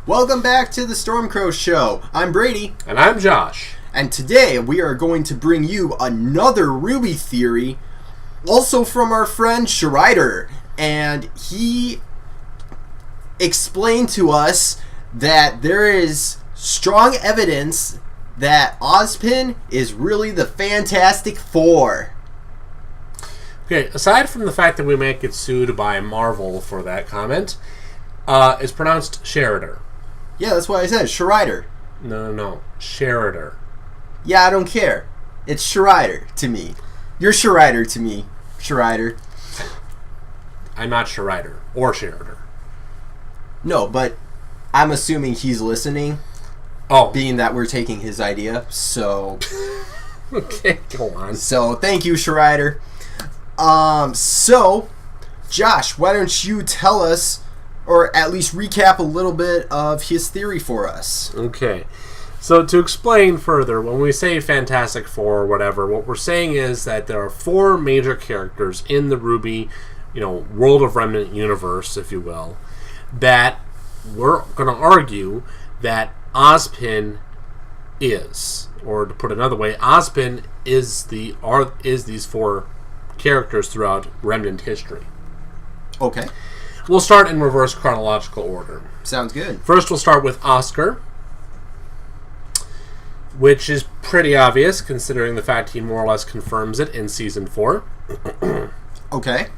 Welcome back to the Stormcrow Show. I'm Brady. And I'm Josh. And today we are going to bring you another RWBY theory, also from our friend Sharider. And he explained to us that there is strong evidence that Ozpin is really the Fantastic Four. Okay, aside from the fact that we might get sued by Marvel for that comment, it's pronounced Sharider. Yeah, that's what I said. Sharider. No. Sharider. Yeah, I don't care. It's Sharider to me. You're Sharider to me, Sharider. I'm not Sharider or Sharider. No, but I'm assuming he's listening. Oh. Being that we're taking his idea, so... Okay, go on. So, thank you, Sharider. So, Josh, why don't you tell us, or at least recap a little bit of his theory for us? Okay. So, to explain further, when we say Fantastic Four or whatever, what we're saying is that there are four major characters in the RWBY, World of Remnant universe, if you will, that we're going to argue that Ozpin is, or to put it another way, Ozpin is these four characters throughout Remnant history. Okay. We'll start in reverse chronological order. Sounds good. First, we'll start with Oscar, which is pretty obvious considering the fact he more or less confirms it in Season 4. Okay.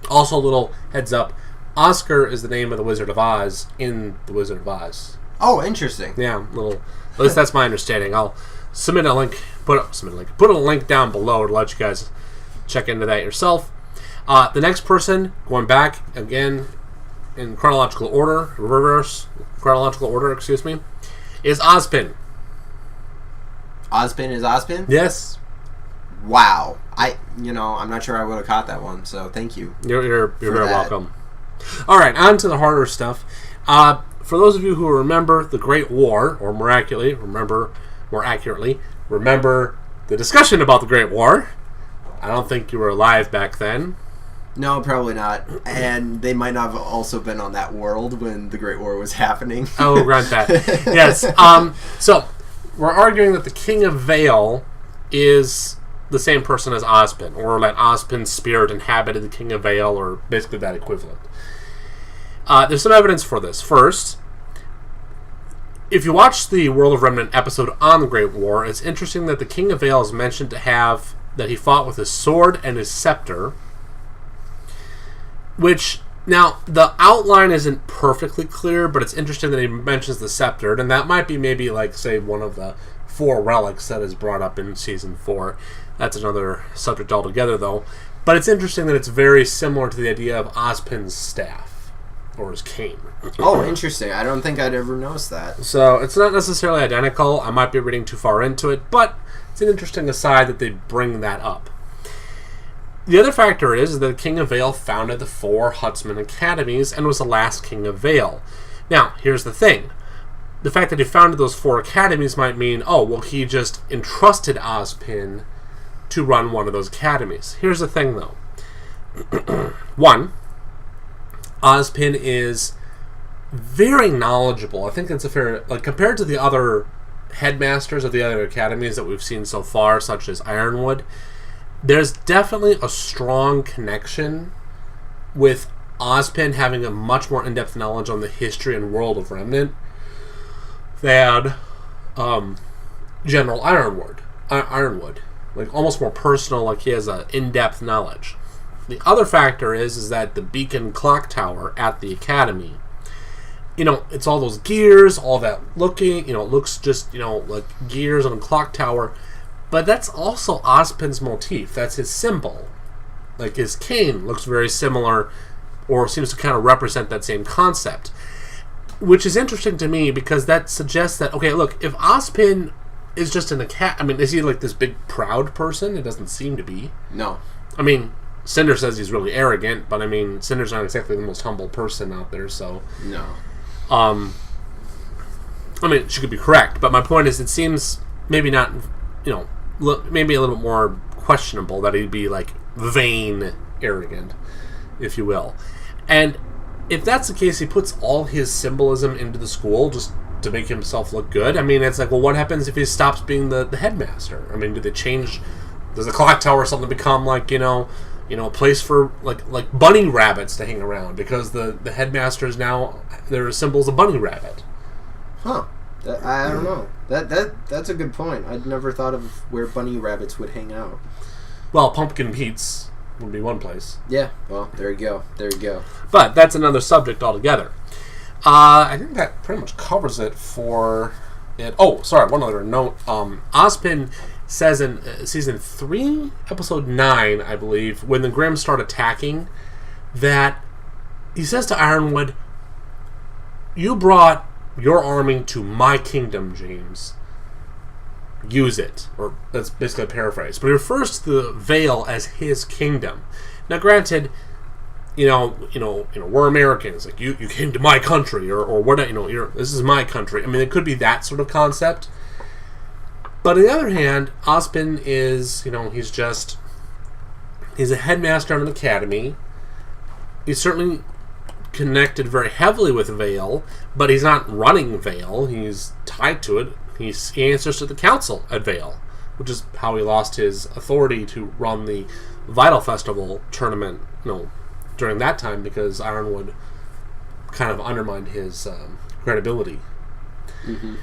Also, a little heads up, Oscar is the name of the Wizard of Oz in The Wizard of Oz. Oh, interesting. Yeah, at least that's my understanding. I'll put a link down below to let you guys check into that yourself. The next person, going back again in chronological order, reverse chronological order, is Ozpin. Ozpin is Ozpin? Yes. Wow. I'm not sure I would have caught that one, so thank you. You're very welcome. All right, on to the harder stuff. For those of you who remember the Great War, or more accurately, remember the discussion about the Great War. I don't think you were alive back then. No, probably not. And they might not have also been on that world when the Great War was happening. I will grant that. Yes. So, we're arguing that the King of Vale is the same person as Ozpin, or that Ozpin's spirit inhabited the King of Vale, or basically that equivalent. There's some evidence for this. First, if you watch the World of Remnant episode on the Great War, it's interesting that the King of Vale is mentioned to have that he fought with his sword and his scepter, which, now, the outline isn't perfectly clear, but it's interesting that he mentions the scepter, and that might be maybe, say, one of the four relics that is brought up in Season 4. That's another subject altogether, though. But it's interesting that it's very similar to the idea of Ozpin's staff, or his cane. Oh, interesting. I don't think I'd ever noticed that. So, it's not necessarily identical. I might be reading too far into it, but it's an interesting aside that they bring that up. The other factor is that the King of Vale founded the 4 Huntsman Academies and was the last King of Vale. Now, here's the thing. The fact that he founded those 4 academies might mean, he just entrusted Ozpin to run one of those academies. Here's the thing, though. 1, Ozpin is very knowledgeable. I think that's a fair... compared to the other headmasters of the other academies that we've seen so far, such as Ironwood, there's definitely a strong connection with Ozpin having a much more in-depth knowledge on the history and world of Remnant than General Ironwood. Almost more personal, he has an in-depth knowledge. The other factor is that the beacon clock tower at the academy, it's all those gears, all that looking, it looks just, like gears on a clock tower. But that's also Ozpin's motif. That's his symbol. His cane looks very similar, or seems to kind of represent that same concept. Which is interesting to me, because that suggests that, okay, look, if Ozpin is just is he this big proud person? It doesn't seem to be. No. Cinder says he's really arrogant, but Cinder's not exactly the most humble person out there, so... No. She could be correct, but my point is, it seems maybe not, maybe a little bit more questionable that he'd be vain, arrogant, if you will. And if that's the case, he puts all his symbolism into the school just to make himself look good. I mean, it's like, well, what happens if he stops being the headmaster? I mean, do they change? Does the clock tower or something become like, a place for like bunny rabbits to hang around because the headmaster is now, there are symbols of bunny rabbit? Huh. I don't know. That's a good point. I'd never thought of where bunny rabbits would hang out. Well, Pumpkin Pete's would be one place. Yeah, well, there you go. But that's another subject altogether. I think that pretty much covers it for it. Oh, sorry, one other note. Ozpin says in season 3, episode 9, I believe, when the Grimm start attacking, that he says to Ironwood, "You brought your army to my kingdom, James. Use it." Or that's basically a paraphrase. But he refers to the Vale as his kingdom. Now, granted, we're Americans. Like you came to my country, or what? This is my country. I mean, it could be that sort of concept. But on the other hand, Ozpin is, he's a headmaster of an academy. He's certainly connected very heavily with Vale, but he's not running Vale. He's tied to it. He answers to the council at Vale, which is how he lost his authority to run the Vital Festival tournament, during that time, because Ironwood kind of undermined his credibility. Mm-hmm.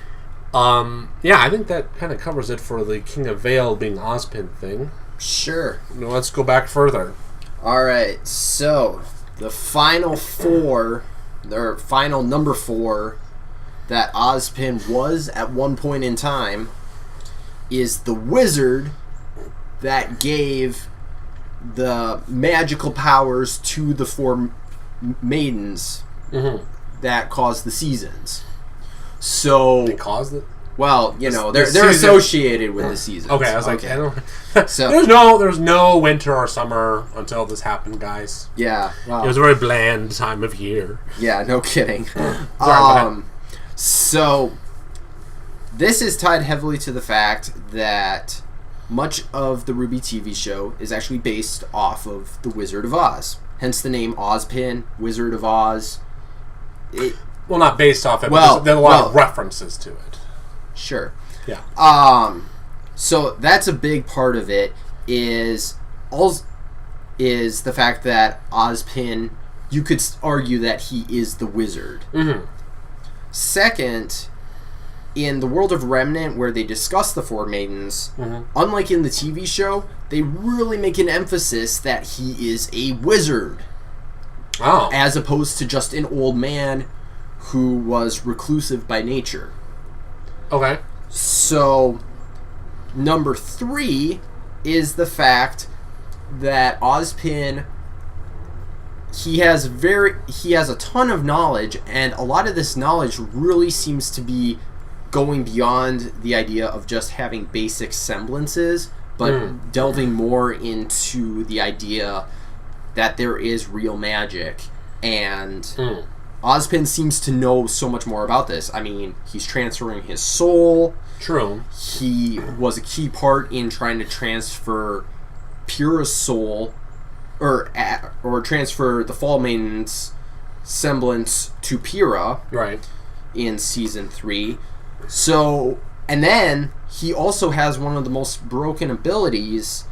I think that kind of covers it for the King of Vale being Ozpin thing. Sure. Let's go back further. Alright, so the final number 4 that Ozpin was at one point in time is the wizard that gave the magical powers to the 4 maidens that caused the seasons. So they caused it? Well, they're associated with the seasons. Okay, I was like, so there's no winter or summer until this happened, guys. Yeah, well, it was a very bland time of year. Yeah, no kidding. Sorry, so this is tied heavily to the fact that much of the RWBY TV show is actually based off of The Wizard of Oz. Hence the name Ozpin, Wizard of Oz. Well, not based off it, but there's a lot of references to it. Sure. Yeah. So that's a big part of it is the fact that Ozpin, you could argue that he is the wizard. Mm-hmm. Second, in the world of Remnant, where they discuss the 4 maidens, unlike in the TV show, they really make an emphasis that he is a wizard. Oh. As opposed to just an old man who was reclusive by nature. Okay. So, number 3 is the fact that Ozpin, he has a ton of knowledge, and a lot of this knowledge really seems to be going beyond the idea of just having basic semblances, but delving more into the idea that there is real magic. And Ozpin seems to know so much more about this. I mean, he's transferring his soul. True. He was a key part in trying to transfer Pyrrha's soul, or transfer the Fall Maiden's semblance to Pyrrha. Right. In season 3. So, and then he also has one of the most broken abilities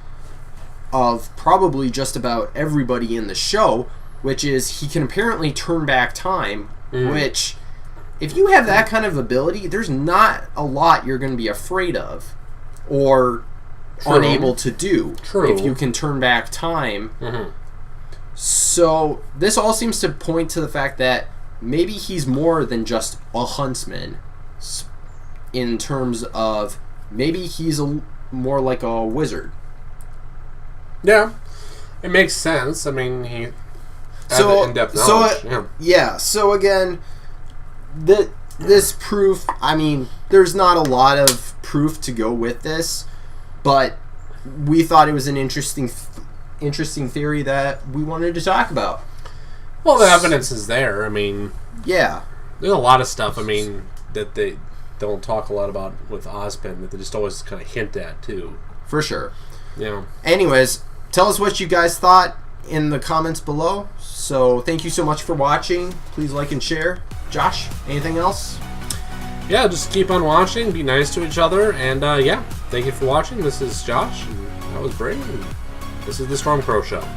of probably just about everybody in the show, which is he can apparently turn back time, which, if you have that kind of ability, there's not a lot you're going to be afraid of or unable to do if you can turn back time. So this all seems to point to the fact that maybe he's more than just a huntsman, in terms of maybe he's more like a wizard. Yeah, it makes sense. I mean, he had in-depth knowledge. So again, this proof, I mean, there's not a lot of proof to go with this, but we thought it was an interesting theory that we wanted to talk about. Well, the evidence is there. I mean, yeah, there's a lot of stuff, I mean, that they don't talk a lot about with Ozpin, that they just always kind of hint at, too. For sure. Yeah. Anyways, tell us what you guys thought in the comments below. So thank you so much for watching. Please like and share. Josh, anything else? Yeah, just keep on watching, be nice to each other, and yeah, thank you for watching. This is Josh, and that was Brady, and this is the Storm Crow Show.